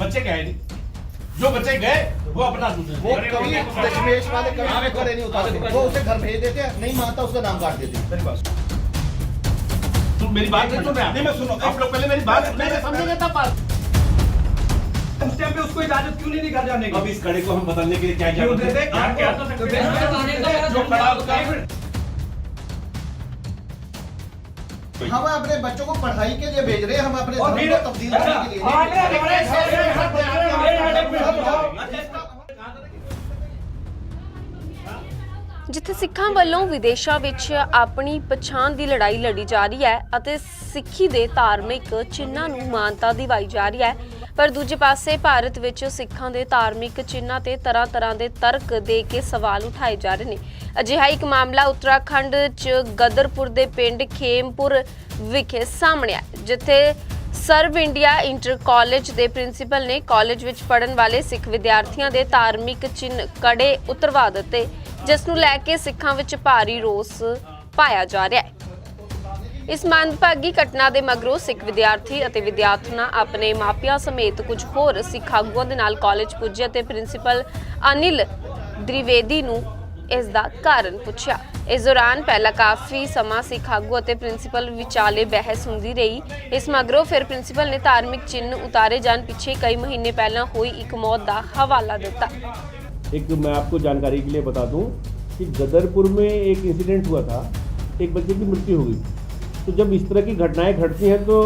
बच्चे गए नहीं, जो बच्चे गए वो अपना वो कभी दशमेश वाले कभी घरे नहीं उतारते, वो उसे घर भेज देते, नहीं मानता उसका नाम काट देते। मेरी बात तुम मेरी बात नहीं सुन रहे? नहीं मैं सुनो, आप लोग पहले मेरी बात सुनेंगे समझेंगे तब बात। उस टाइम पे उसको इजाजत क्यों नहीं दी घर जाने की? अब इस कड़े को हम बदलने के लिए क्या क्यों इजाजत देते? दें? आप क्या तो सकते हैं? जो खड़ा उसका हम अपने बच्चों को पढ़ाई के लिए भेज रहे हैं, हम अपने और धर्म फिर- को तब्दील करने के लिए ਜਿੱਥੇ ਸਿੱਖਾਂ ਵੱਲੋਂ ਵਿਦੇਸ਼ਾਂ ਵਿੱਚ ਆਪਣੀ ਪਛਾਣ ਦੀ ਲੜਾਈ ਲੜੀ ਜਾ ਰਹੀ ਹੈ ਅਤੇ ਸਿੱਖੀ ਦੇ ਧਾਰਮਿਕ ਚਿੰਨ੍ਹਾਂ ਨੂੰ ਮਾਨਤਾ ਦਿਵਾਈ ਜਾ ਰਹੀ ਹੈ, ਪਰ ਦੂਜੇ ਪਾਸੇ ਭਾਰਤ ਵਿੱਚ ਸਿੱਖਾਂ ਦੇ ਧਾਰਮਿਕ ਚਿੰਨ੍ਹਾਂ ਤੇ ਤਰ੍ਹਾਂ ਦੇ ਤਰਕ ਦੇ ਕੇ ਸਵਾਲ ਉਠਾਏ ਜਾ ਰਹੇ ਨੇ। ਅਜਿਹਾ ਇੱਕ ਮਾਮਲਾ ਉੱਤਰਾਖੰਡ 'ਚ ਗਦਰਪੁਰ ਦੇ ਪਿੰਡ ਖੇਮਪੁਰ ਵਿਖੇ ਸਾਹਮਣੇ ਆਇਆ, ਜਿੱਥੇ ਸਰਵ ਇੰਡੀਆ ਇੰਟਰ ਕਾਲਜ ਦੇ ਪ੍ਰਿੰਸੀਪਲ ਨੇ ਕਾਲਜ ਵਿੱਚ ਪੜ੍ਹਨ ਵਾਲੇ ਸਿੱਖ ਵਿਦਿਆਰਥੀਆਂ ਦੇ ਧਾਰਮਿਕ ਚਿੰਨ੍ਹ ਕੜੇ ਉਤਰਵਾ ਦਿੱਤੇ, ਜਿਸ ਨੂੰ ਲੈ ਕੇ ਸਿੱਖਾਂ ਵਿੱਚ ਭਾਰੀ ਰੋਸ ਪਾਇਆ ਜਾ ਰਿਹਾ ਹੈ। ਇਸ ਮੰਦਭਾਗੀ ਘਟਨਾ ਦੇ ਮਗਰੋਂ ਸਿੱਖ ਵਿਦਿਆਰਥੀ ਅਤੇ ਵਿਦਿਆਰਥਣਾਂ ਆਪਣੇ ਮਾਪਿਆਂ ਸਮੇਤ ਕੁਝ ਹੋਰ ਸਿੱਖ ਆਗੂਆਂ ਦੇ ਨਾਲ ਕਾਲਜ ਪੁੱਜੇ ਅਤੇ ਪ੍ਰਿੰਸੀਪਲ ਅਨਿਲ द्विवेदी ਨੂੰ ਇਸ ਦਾ ਕਾਰਨ ਪੁੱਛਿਆ। ਇਸ ਦੌਰਾਨ ਪਹਿਲਾਂ ਕਾਫੀ ਸਮਾਂ ਸਿੱਖ ਆਗੂ ਅਤੇ ਪ੍ਰਿੰਸੀਪਲ ਵਿਚਾਲੇ ਬਹਿਸ ਹੁੰਦੀ ਰਹੀ। ਇਸ ਮਗਰੋਂ ਫਿਰ ਪ੍ਰਿੰਸੀਪਲ ਨੇ ਧਾਰਮਿਕ ਚਿੰਨ੍ਹ ਉਤਾਰੇ ਜਾਣ ਪਿੱਛੇ ਕਈ ਮਹੀਨੇ ਪਹਿਲਾਂ ਹੋਈ ਇੱਕ ਮੌਤ ਦਾ ਹਵਾਲਾ ਦਿੱਤਾ। एक मैं आपको जानकारी के लिए बता दूं कि गदरपुर में एक इंसिडेंट हुआ था, एक बच्चे की मृत्यु हो गई। तो जब इस तरह की घटनाएं घटती हैं तो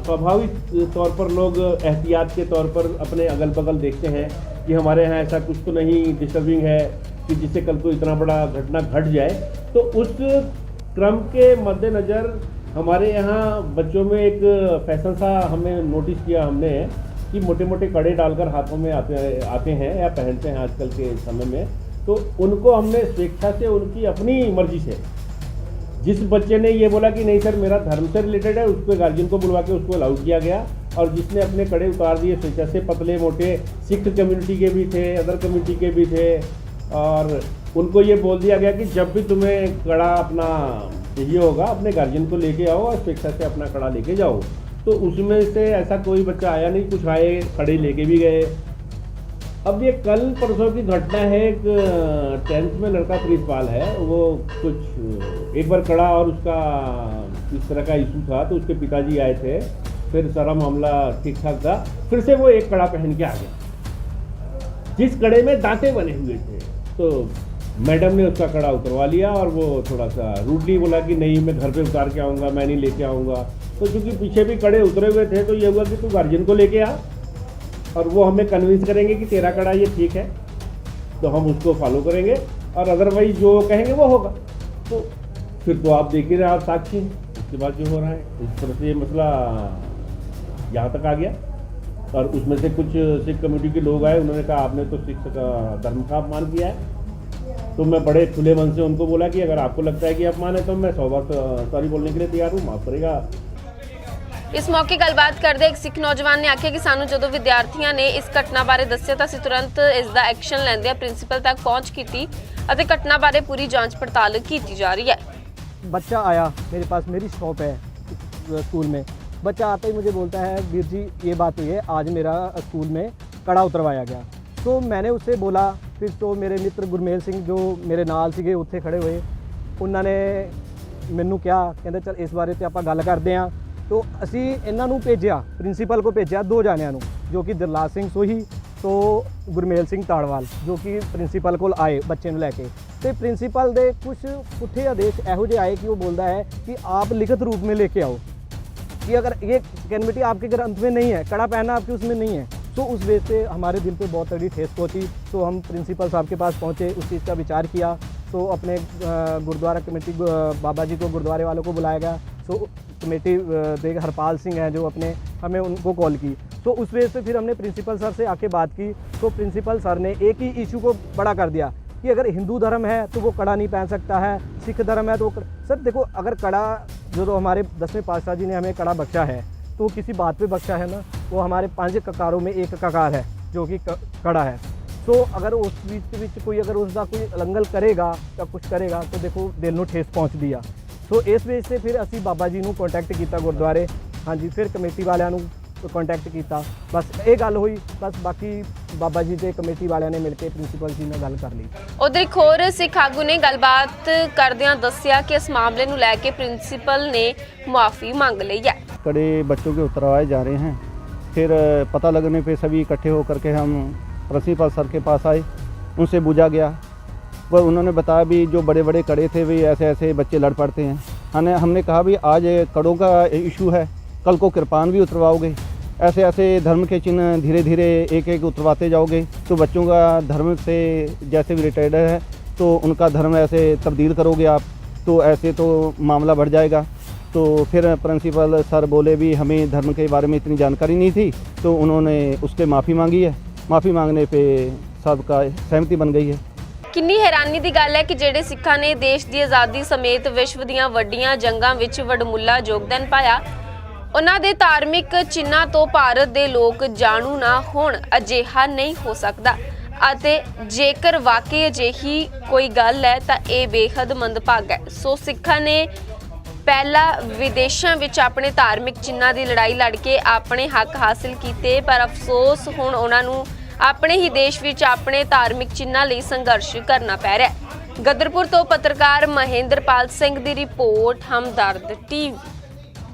स्वाभाविक तौर पर लोग एहतियात के तौर पर अपने अगल बगल देखते हैं कि हमारे यहाँ ऐसा कुछ तो नहीं डिस्टर्बिंग है कि जिससे कल को इतना बड़ा घटना घट जाए। तो उस क्रम के मद्देनज़र हमारे यहाँ बच्चों में एक फैशन सा हमें नोटिस किया हमने कि मोटे मोटे कड़े डालकर हाथों में आते हैं या पहनते हैं आजकल के समय में। तो उनको हमने स्वेच्छा से, उनकी अपनी मर्जी से, जिस बच्चे ने ये बोला कि नहीं सर मेरा धर्म से रिलेटेड है, उस पर गार्जियन को बुलवा के उसको अलाउ किया गया। और जिसने अपने कड़े उतार दिए स्वेच्छा से, पतले मोटे सिख कम्युनिटी के भी थे, अदर कम्युनिटी के भी थे, और उनको ये बोल दिया गया कि जब भी तुम्हें कड़ा अपना चाहिए होगा अपने गार्जियन को लेके आओ और स्वेच्छा से अपना कड़ा लेके जाओ। तो उसमें से ऐसा कोई बच्चा आया नहीं, कुछ आए कड़े लेके भी गए। अब ये कल परसों की घटना है, एक 10th में लड़का प्रिंसिपल है, वो कुछ एक बार कड़ा और उसका इस तरह का इशू था, तो उसके पिताजी आए थे, फिर सारा मामला ठीक ठाक था, फिर से वो एक कड़ा पहन के आ गया जिस कड़े में दांते बने हुए थे। तो मैडम ने उसका कड़ा उतरवा लिया और वो थोड़ा सा रूडली बोला कि नहीं मैं घर पे उतार के आऊँगा, मैं नहीं लेके आऊँगा। तो क्योंकि पीछे भी कड़े उतरे हुए थे तो ये हुआ कि तू गार्जियन को लेके आ और वो हमें कन्विंस करेंगे कि तेरा कड़ा ये ठीक है, तो हम उसको फॉलो करेंगे, और अदरवाइज जो कहेंगे वो होगा। तो फिर तो आप देख ही रहे, आप साक्षी हैं उसके बाद जो हो रहा है। इस तरह से ये मसला यहाँ तक आ गया। और उसमें से कुछ सिख कम्युनिटी के लोग आए, उन्होंने कहा आपने तो सिख का धर्म का अपमान किया है। तो मैं बड़े खुले मन से उनको बोला कि अगर आपको लगता है कि अपमान है तो मैं 100 बार सॉरी बोलने के लिए तैयार हूँ, माफ़ करेगा। ਇਸ ਮੌਕੇ ਗੱਲਬਾਤ ਕਰਦੇ ਇੱਕ ਸਿੱਖ ਨੌਜਵਾਨ ਨੇ ਆਖਿਆ ਕਿ ਸਾਨੂੰ ਜਦੋਂ ਵਿਦਿਆਰਥੀਆਂ ਨੇ ਇਸ ਘਟਨਾ ਬਾਰੇ ਦੱਸਿਆ ਤਾਂ ਅਸੀਂ ਤੁਰੰਤ ਇਸ ਦਾ ਐਕਸ਼ਨ ਲੈਂਦਿਆਂ ਪ੍ਰਿੰਸੀਪਲ ਤੱਕ ਪਹੁੰਚ ਕੀਤੀ ਅਤੇ ਘਟਨਾ ਬਾਰੇ ਪੂਰੀ ਜਾਂਚ ਪੜਤਾਲ ਕੀਤੀ ਜਾ ਰਹੀ है। बच्चा आया मेरे पास, मेरी शॉप है स्कूल में। बच्चा आते ही मुझे बोलता है वीर जी ये बात हुई है, आज मेरा स्कूल में कड़ा उतरवाया गया। तो मैंने उससे बोला, फिर तो मेरे मित्र गुरमेल सिंह जो मेरे नाल सीगे उत्थे खड़े हुए, उन्होंने मैनू क्या कहते चल इस बारे ते आपां गल करदे आं। तो असी इन्हां नूं भेजिया, प्रिंसीपल को भेजिया 2 जानियां नूं, जो कि दरलाल सिंह सोही तो गुरमेल सिंह ताड़वाल, जो कि प्रिंसीपल कोल आए बच्चे नूं लैके। तो प्रिंसीपल दे कुछ पुठे आदेश इहो जिहे आए कि वो बोलता है कि आप लिखित रूप में लेके आओ कि अगर ये कम्युनिटी आपके ग्रंथ में नहीं है, कड़ा पहनना आपके उसमें नहीं है। तो उस वजह से हमारे दिल पे बहुत तगड़ी ठेस पहुंची। तो हम प्रिंसिपल साहब के पास पहुंचे, उस चीज़ का विचार किया। तो अपने गुरुद्वारा कमेटी बाबा जी को, गुरुद्वारे वालों को बुलाया गया। तो कमेटी देख हरपाल सिंह हैं जो अपने, हमें उनको कॉल की। तो उस वजह से फिर हमने प्रिंसिपल सर से आके बात की। तो प्रिंसिपल सर ने एक ही इशू को बड़ा कर दिया कि अगर हिंदू धर्म है तो वो कड़ा नहीं पहन सकता है, सिख धर्म है तो सर देखो, अगर कड़ा जो हमारे 10वें पातशाह जी ने हमें कड़ा बख्शा है तो किसी बात पे बख्शा है ना, वो हमारे 5 ककारों में एक ककार है जो कि कड़ा है। तो अगर उस बीच कोई अगर उसका कोई उल्लंघन करेगा या कुछ करेगा तो देखो दिल नूं ठेस पहुँच दिया। तो इस वजह से फिर असी बाबा जी नूं कॉन्टैक्ट किया गुरुद्वारे, हाँ जी, फिर कमेटी वालियां नूं ਕੰਟੈਕਟ ਕੀਤਾ। ਬਸ ਇਹ ਗੱਲ ਹੋਈ, ਬਸ ਬਾਕੀ ਬਾਬਾ ਜੀ ਦੇ ਕਮੇਟੀ ਵਾਲਿਆਂ ਨੇ ਮਿਲ ਕੇ ਪ੍ਰਿੰਸੀਪਲ ਜੀ ਨਾਲ ਗੱਲ ਕਰ ਲਈ। ਉਧਰ ਇੱਕ ਹੋਰ ਸਿੱਖ ਆਗੂ ਨੇ ਗੱਲਬਾਤ ਕਰਦਿਆਂ ਦੱਸਿਆ ਕਿ ਇਸ ਮਾਮਲੇ ਨੂੰ ਲੈ ਕੇ ਪ੍ਰਿੰਸੀਪਲ ਨੇ मुआफ़ी मांग ली है। कड़े बच्चों के उतरवाए जा रहे हैं, फिर पता लगने पे सभी इकट्ठे होकर के हम प्रिंसिपल सर के पास आए, उनसे पूछा गया। वह उन्होंने बताया भी जो बड़े बड़े कड़े थे भी ऐसे ऐसे बच्चे लड़ पड़ते हैं। हमने कहा भी आज कड़ों का इशू है, कल को कृपान भी उतरवाओगे, ऐसे ऐसे धर्म के चिन्ह धीरे धीरे एक एक उतरवाते जाओगे तो बच्चों का धर्म से जैसे भी रिटायर्ड है तो उनका धर्म ऐसे तब्दील करोगे आप, तो ऐसे तो मामला बढ़ जाएगा। तो फिर प्रिंसिपल सर बोले भी हमें धर्म के बारे में इतनी जानकारी नहीं थी, तो उन्होंने उसके माफ़ी मांगी है। माफ़ी मांगने पे सबका सहमति बन गई है। किन्नी हैरानी की गल है कि ਜਿਹੜੇ ਸਿੱਖਾਂ ਨੇ ਦੇਸ਼ ਦੀ ਆਜ਼ਾਦੀ ਸਮੇਤ ਵਿਸ਼ਵ ਦੀਆਂ ਵੱਡੀਆਂ ਜੰਗਾਂ ਵਿੱਚ ਵਡਮੁੱਲਾ ਯੋਗਦਾਨ ਪਾਇਆ, ਉਹਨਾਂ ਦੇ ਧਾਰਮਿਕ ਚਿੰਨ੍ਹਾਂ ਤੋਂ ਭਾਰਤ ਦੇ ਲੋਕ ਜਾਣੂ ਨਾ ਹੋਣ, ਅਜਿਹਾ ਨਹੀਂ ਹੋ ਸਕਦਾ। ਅਤੇ ਜੇਕਰ ਵਾਕਈ ਅਜਿਹੀ ਕੋਈ ਗੱਲ ਹੈ ਤਾਂ ਇਹ ਬੇਹੱਦ ਮੰਦਭਾਗਾ ਹੈ। ਸੋ ਸਿੱਖਾਂ ਨੇ ਪਹਿਲਾਂ ਵਿਦੇਸ਼ਾਂ ਵਿੱਚ ਆਪਣੇ ਧਾਰਮਿਕ ਚਿੰਨ੍ਹਾਂ ਦੀ ਲੜਾਈ ਲੜ ਕੇ ਆਪਣੇ ਹੱਕ ਹਾਸਿਲ ਕੀਤੇ, ਪਰ ਅਫਸੋਸ ਹੁਣ ਉਹਨਾਂ ਨੂੰ ਆਪਣੇ ਹੀ ਦੇਸ਼ ਵਿੱਚ ਆਪਣੇ ਧਾਰਮਿਕ ਚਿੰਨ੍ਹਾਂ ਲਈ ਸੰਘਰਸ਼ ਕਰਨਾ ਪੈ ਰਿਹਾ ਹੈ। ਗਦਰਪੁਰ ਤੋਂ ਪੱਤਰਕਾਰ ਮਹੇਂਦਰਪਾਲ ਸਿੰਘ ਦੀ ਰਿਪੋਰਟ, ਹਮਦਰਦ ਟੀਵੀ।